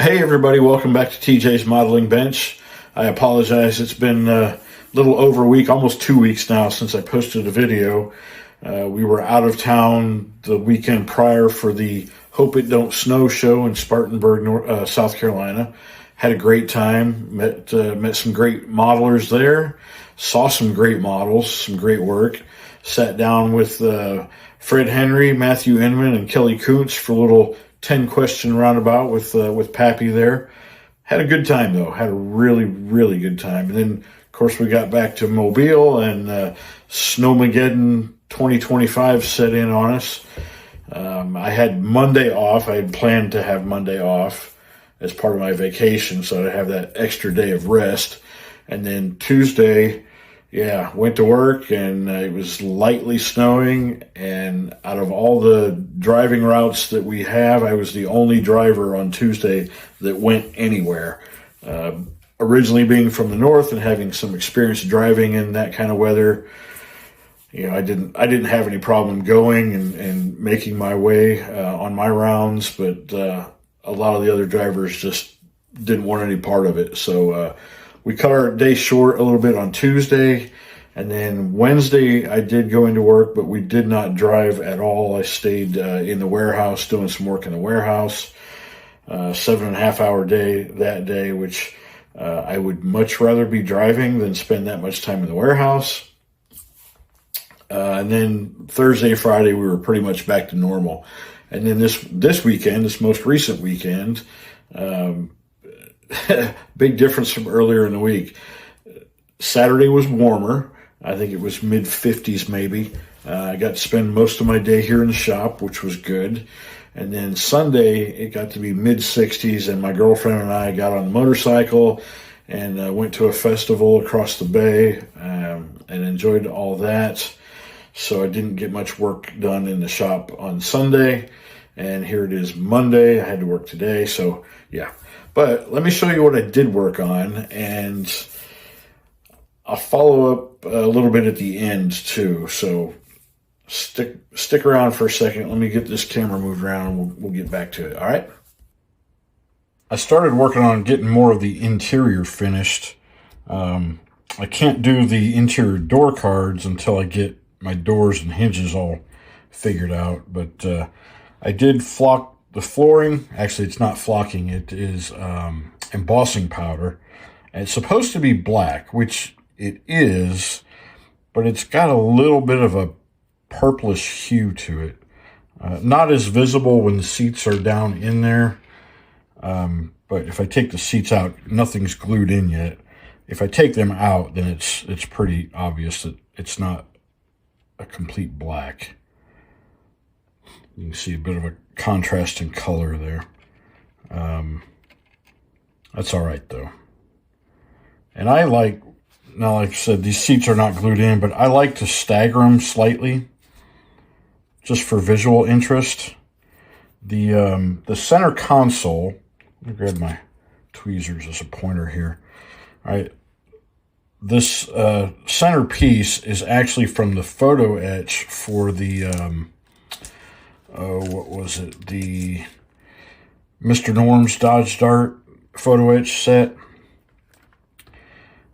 Hey everybody, welcome back to TJ's Modeling Bench. I apologize, it's been a little over a week, almost 2 weeks now since I posted a video. We were out of town the weekend prior for the Hope It Don't Snow show in Spartanburg, South Carolina. Had a great time, met some great modelers there, saw some great models, some great work. Sat down with Fred Henry, Matthew Inman, and Kelly Kuntz for a little 10-question roundabout with Pappy there. Had a good time, though. Had a really, really good time. And then, of course, we got back to Mobile, and Snowmageddon 2025 set in on us. I had Monday off. I had planned to have Monday off as part of my vacation, so I'd have that extra day of rest. And then Tuesday, went to work, and it was lightly snowing, and out of all the driving routes that we have, I was the only driver on Tuesday that went anywhere. Originally being from the north and having some experience driving in that kind of weather, I didn't have any problem going and making my way on my rounds, but a lot of the other drivers just didn't want any part of it. So we cut our day short a little bit on Tuesday, and then Wednesday I did go into work, but we did not drive at all. I stayed in the warehouse doing some work in the warehouse. 7.5 hour day that day, which I would much rather be driving than spend that much time in the warehouse. And then Thursday, Friday, we were pretty much back to normal. And then this weekend, this most recent weekend, big difference from earlier in the week. Saturday was warmer. I think it was mid-50s maybe. I got to spend most of my day here in the shop, which was good. And then Sunday, it got to be mid-60s, and my girlfriend and I got on a motorcycle and went to a festival across the bay and enjoyed all that. So I didn't get much work done in the shop on Sunday. And here it is Monday. I had to work today, so yeah. But let me show you what I did work on, and I'll follow up a little bit at the end too. So stick around for a second. Let me get this camera moved around, and we'll get back to it. All right. I started working on getting more of the interior finished. I can't do the interior door cards until I get my doors and hinges all figured out. But I did flock the flooring. Actually, it's not flocking. It is embossing powder. And it's supposed to be black, which it is, but it's got a little bit of a purplish hue to it. Not as visible when the seats are down in there. But if I take the seats out, nothing's glued in yet. If I take them out, then it's pretty obvious that it's not a complete black. You can see a bit of a contrast in color there. That's all right though. And I like, now like I said, these seats are not glued in, but I like to stagger them slightly just for visual interest. The center console, let me grab my tweezers as a pointer here. All right. This center piece is actually from the photo etch for the, what was it? The Mr. Norm's Dodge Dart photo etch set.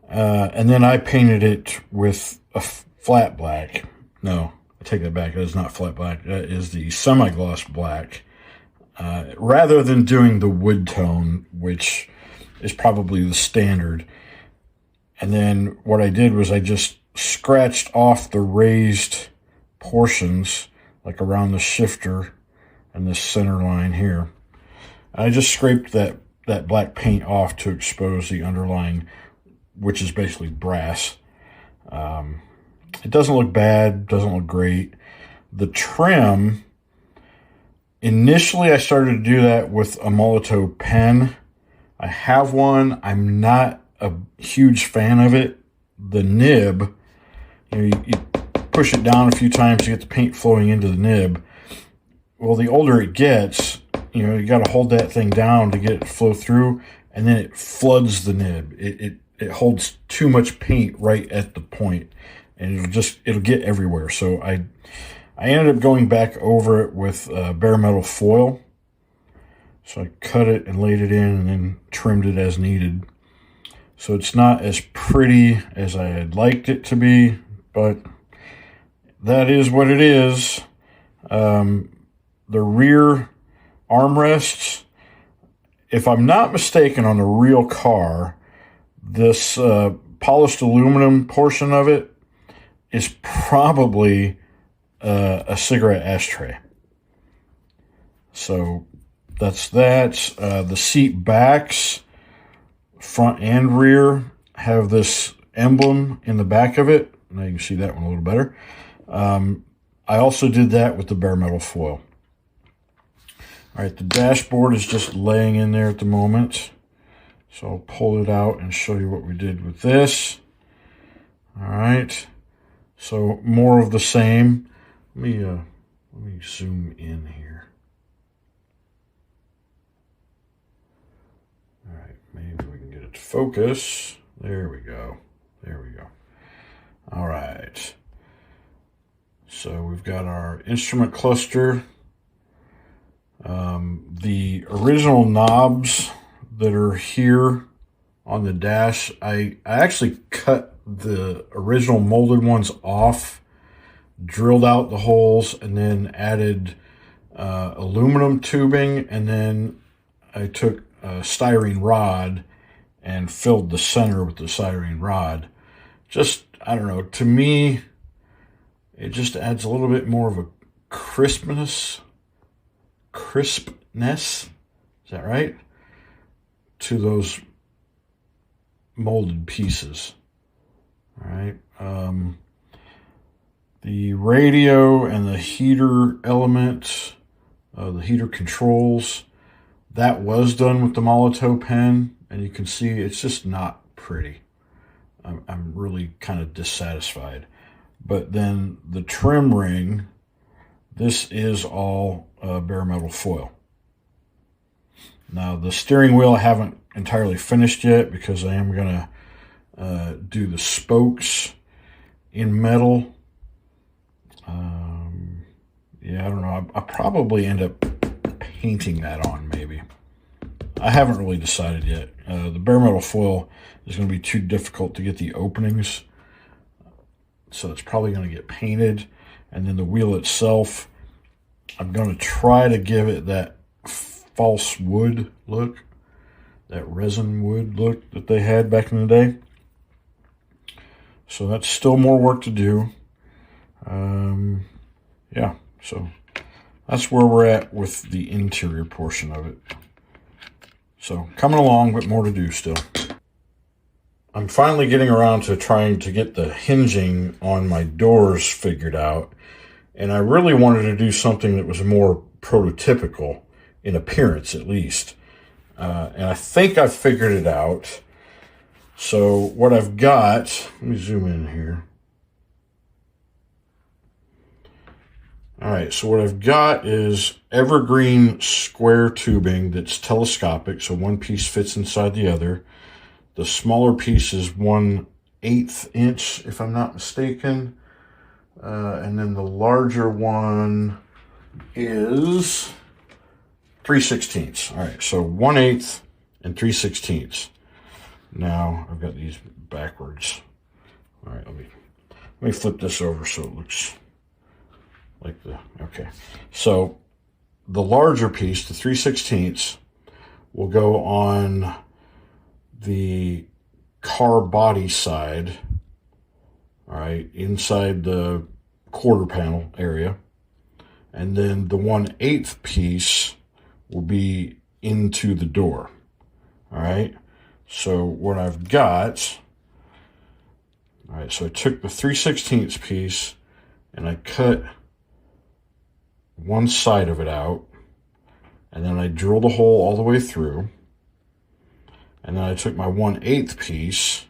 And then I painted it with a flat black. No, I take that back. That is not flat black. That is the semi-gloss black. Rather than doing the wood tone, which is probably the standard. And then what I did was I just scratched off the raised portions, like around the shifter and this center line here. I just scraped that black paint off to expose the underlying, which is basically brass. It doesn't look bad, doesn't look great. The trim, initially I started to do that with a Molotow pen. I have one. I'm not a huge fan of it. The nib, you push it down a few times to get the paint flowing into the nib. Well, the older it gets, you got to hold that thing down to get it to flow through, and then it floods the nib. It holds too much paint right at the point, and it'll get everywhere. So I ended up going back over it with bare metal foil. So I cut it and laid it in and then trimmed it as needed. So it's not as pretty as I had liked it to be, but that is what it is. The rear armrests, if I'm not mistaken, on the real car, this polished aluminum portion of it is probably a cigarette ashtray. So that's that. The seat backs, front and rear, have this emblem in the back of it. Now you can see that one a little better. I also did that with the bare metal foil. All right, the dashboard is just laying in there at the moment. So I'll pull it out and show you what we did with this. All right, so more of the same. Let me zoom in here. All right, maybe we can get it to focus. There we go. There we go. All right. So we've got our instrument cluster. The original knobs that are here on the dash, I actually cut the original molded ones off, drilled out the holes, and then added aluminum tubing, and then I took a styrene rod and filled the center with the styrene rod. Just, I don't know, to me, it just adds a little bit more of a crispness, is that right? To those molded pieces. All right. The radio and the heater element, the heater controls, that was done with the Molotow pen, and you can see it's just not pretty. I'm really kind of dissatisfied. But then the trim ring, this is all bare metal foil. Now the steering wheel I haven't entirely finished yet because I am going to do the spokes in metal. Yeah, I don't know. I'll probably end up painting that on maybe. I haven't really decided yet. The bare metal foil is going to be too difficult to get the openings. So it's probably going to get painted. And then the wheel itself, I'm going to try to give it that false wood look, that resin wood look that they had back in the day. So that's still more work to do. Yeah, so that's where we're at with the interior portion of it. So coming along, but more to do still. I'm finally getting around to trying to get the hinging on my doors figured out. And I really wanted to do something that was more prototypical in appearance, at least. And I think I've figured it out. So what I've got, let me zoom in here. All right, so what I've got is evergreen square tubing that's telescopic, so one piece fits inside the other. The smaller piece is 1/8 inch, if I'm not mistaken. And then the larger one is 3/16. All right, so 1/8 and 3/16. Now I've got these backwards. All right, let me flip this over so it looks like okay. So the larger piece, the 3/16, will go on the car body side, all right, inside the quarter panel area. And then the 1/8 piece will be into the door, all right? So what I've got, all right, so I took the 3/16 piece and I cut one side of it out, and then I drilled a hole all the way through. And then I took my 1/8 piece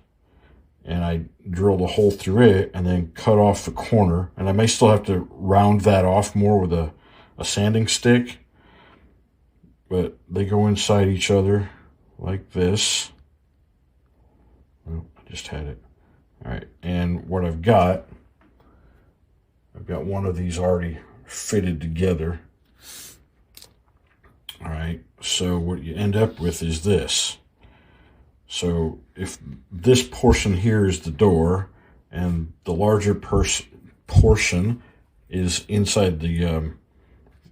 and I drilled a hole through it and then cut off the corner. And I may still have to round that off more with a sanding stick. But they go inside each other like this. Oh, I just had it. All right. And what I've got one of these already fitted together. All right. So what you end up with is this. So if this portion here is the door and the larger portion is inside the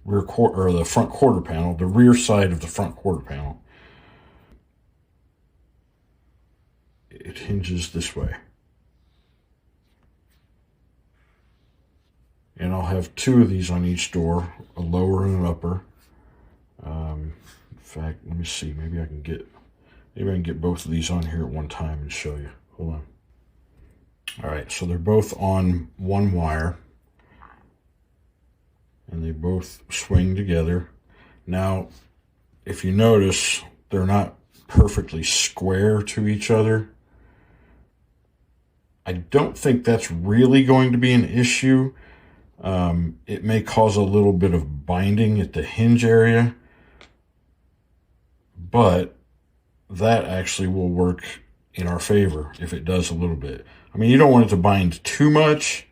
rear quarter, or the front quarter panel, the rear side of the front quarter panel, it hinges this way. And I'll have two of these on each door, a lower and an upper. In fact, let me see, maybe I can get both of these on here at one time and show you. Hold on. All right, so they're both on one wire, and they both swing together. Now, if you notice, they're not perfectly square to each other. I don't think that's really going to be an issue. It may cause a little bit of binding at the hinge area, but that actually will work in our favor if it does a little bit. I mean, you don't want it to bind too much,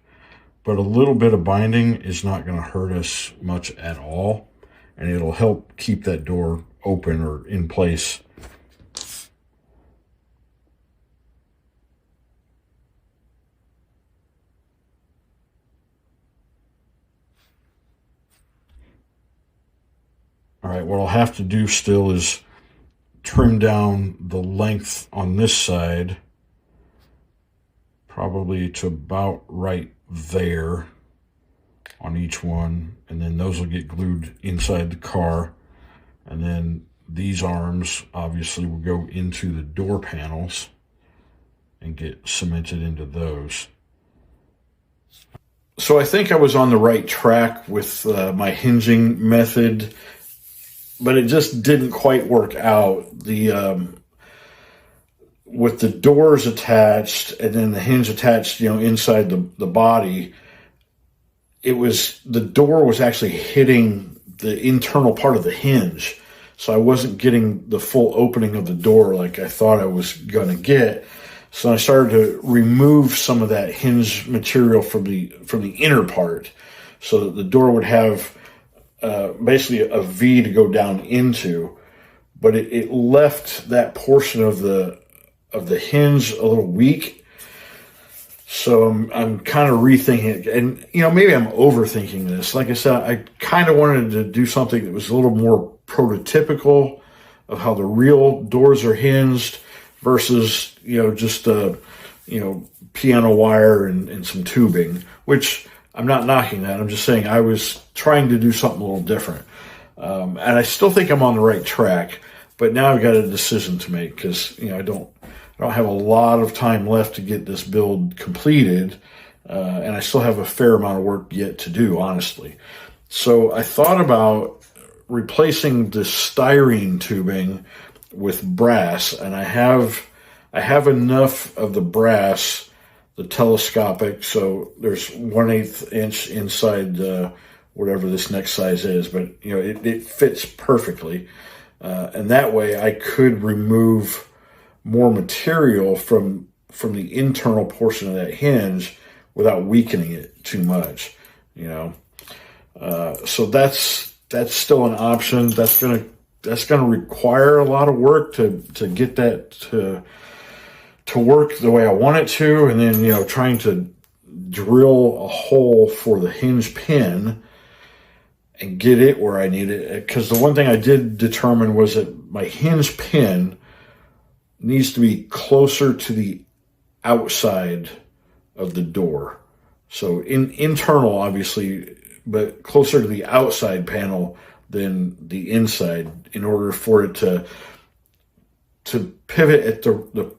but a little bit of binding is not going to hurt us much at all, and it'll help keep that door open or in place. All right, what I'll have to do still is trim down the length on this side, probably to about right there on each one, and then those will get glued inside the car, and then these arms obviously will go into the door panels and get cemented into those. So I think I was on the right track with my hinging method, but it just didn't quite work out. With the doors attached and then the hinge attached, inside the body, the door was actually hitting the internal part of the hinge. So I wasn't getting the full opening of the door like I thought I was going to get. So I started to remove some of that hinge material from the inner part, so that the door would have basically a V to go down into, but it left that portion of the hinge a little weak. So I'm kind of rethinking it, and maybe I'm overthinking this. Like I said, I kind of wanted to do something that was a little more prototypical of how the real doors are hinged versus just piano wire and some tubing, which I'm not knocking that. I'm just saying I was trying to do something a little different. And I still think I'm on the right track, but now I've got a decision to make because, I don't have a lot of time left to get this build completed. And I still have a fair amount of work yet to do, honestly. So I thought about replacing the styrene tubing with brass, and I have enough of the brass, the telescopic, so there's 1/8 inch inside whatever this next size is, but it fits perfectly, and that way I could remove more material from the internal portion of that hinge without weakening it too much. So that's still an option. That's gonna require a lot of work to get that to work the way I want it to, and then trying to drill a hole for the hinge pin and get it where I need it. Because the one thing I did determine was that my hinge pin needs to be closer to the outside of the door. So internal, obviously, but closer to the outside panel than the inside, in order for it to pivot at the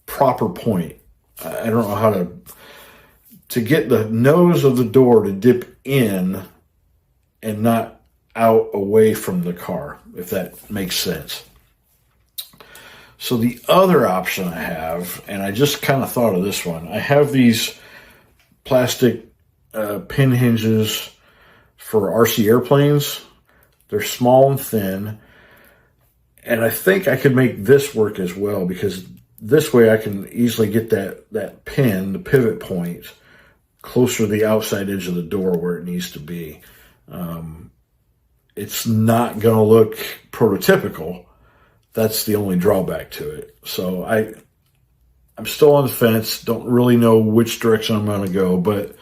proper point. I don't know how to get the nose of the door to dip in and not out away from the car, if that makes sense. So the other option I have, and I just kind of thought of this one, I have these plastic pin hinges for RC airplanes. They're small and thin, and I think I could make this work as well, because this way I can easily get that pin, the pivot point, closer to the outside edge of the door where it needs to be. it's not going to look prototypical. That's the only drawback to it. So I'm still on the fence. Don't really know which direction I'm going to go, but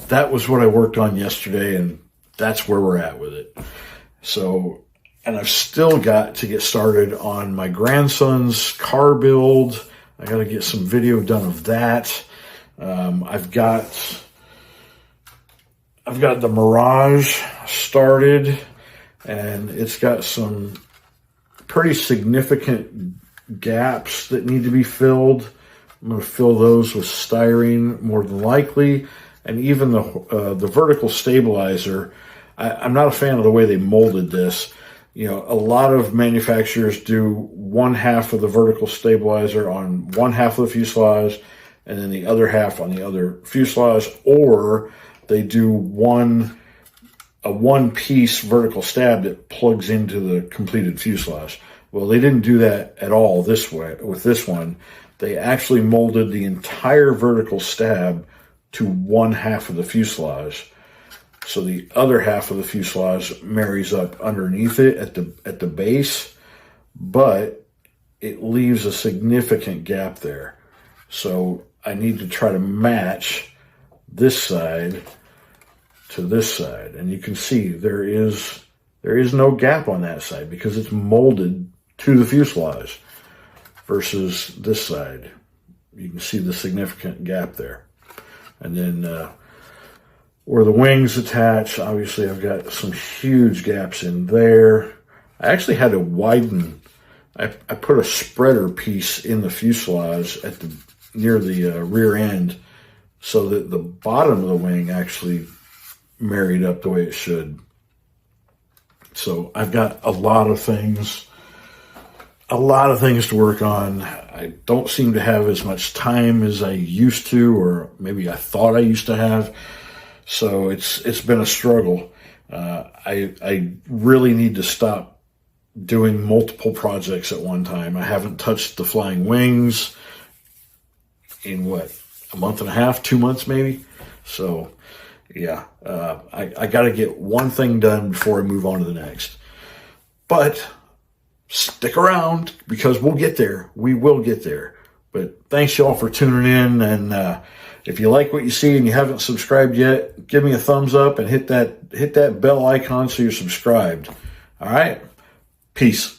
that was what I worked on yesterday, and that's where we're at with it. So, and I've still got to get started on my grandson's car build. I got to get some video done of that. I've got the Mirage started, and it's got some pretty significant gaps that need to be filled. I'm going to fill those with styrene more than likely, and even the vertical stabilizer. I'm not a fan of the way they molded this. You know, a lot of manufacturers do one half of the vertical stabilizer on one half of the fuselage, and then the other half on the other fuselage, or they do a one-piece vertical stab that plugs into the completed fuselage. Well, they didn't do that at all this way with this one. They actually molded the entire vertical stab to one half of the fuselage. So the other half of the fuselage marries up underneath it at the base, but it leaves a significant gap there. So I need to try to match this side to this side. And you can see there is no gap on that side because it's molded to the fuselage versus this side. You can see the significant gap there. And then where the wings attach, obviously I've got some huge gaps in there. I actually had to widen. I put a spreader piece in the fuselage near the rear end so that the bottom of the wing actually married up the way it should. So I've got a lot of things to work on. I don't seem to have as much time as I used to, or maybe I thought I used to have. So it's been a struggle. I really need to stop doing multiple projects at one time. I haven't touched the flying wings in a month and a half, 2 months maybe. So yeah, I got to get one thing done before I move on to the next. But stick around because we'll get there. We will get there. But thanks y'all for tuning in. And if you like what you see and you haven't subscribed yet, give me a thumbs up and hit that bell icon so you're subscribed. All right. Peace.